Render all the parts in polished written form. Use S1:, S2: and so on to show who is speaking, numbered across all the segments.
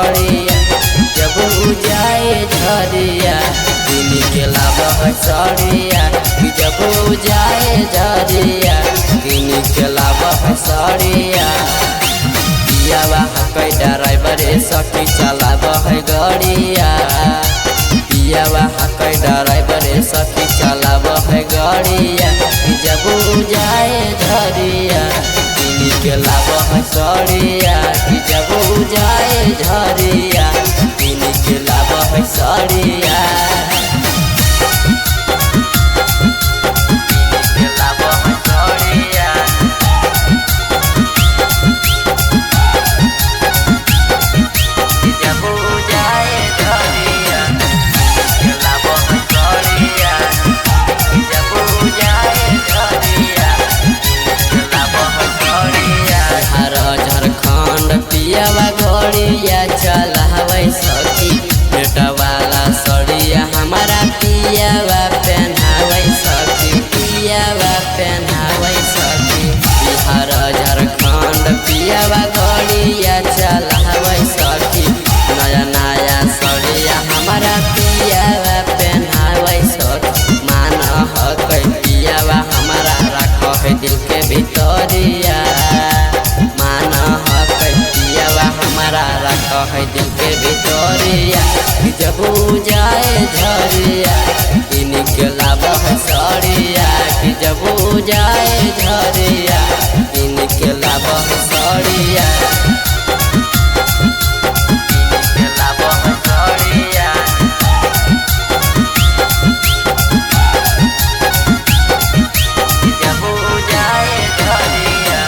S1: गड़िया जब जाए झरिया किन के लाब है सड़िया जब जाए झरिया किन के लाब है सड़िया पियावा हकै ड्राइवर सखी चलाब है गड़िया पियावा हकै ड्राइवर सखी चलाब है गड़िया जब जाए झरिया किन के लाब है सड़िया जब जाए झरिया किन के लाब है सड़िया पियावा गड़िया चलावे सखी बेटवाला सड़िया हमारा पियावा पहनावे सखी पियावा पहनावे सखी बिहार झारखंड पियावा गड़िया चलावे सखी नया नया सड़िया हमारा पियावा पहनावे सखी मान हकै पियावा हमारा रख है दिल के भितरिया है दिल के भितरिया जब जाए झरिया किन के लाब है सड़िया जब जाए झरिया किन के लाब है सड़िया किन के लाब है सड़िया जब जाए झरिया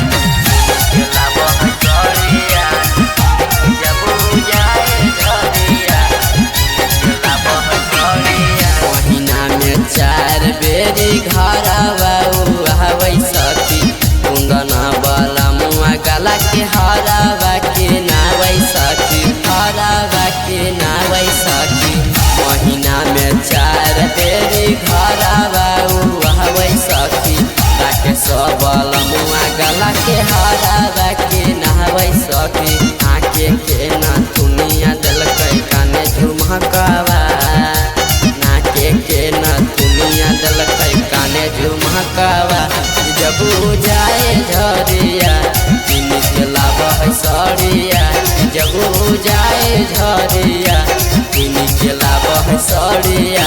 S1: के लाब है सड़िया महीना में 4 बेरी घर आवे सखी कुंदना वाला मुआ गला के हरावा के नावे सखी हरावा के नावे सखी महीना में 4 बेरी घर आवे सखी ताके सबल मुआ गला के हरावा के नावे सखी आके के ना दुनिया दलकै काने झुमकावा के ना दुनिया दलकै काने झुमकावा जब जाए झरिया किन के लाब है सड़िया जब जाए झरिया किन के लाब है सड़िया।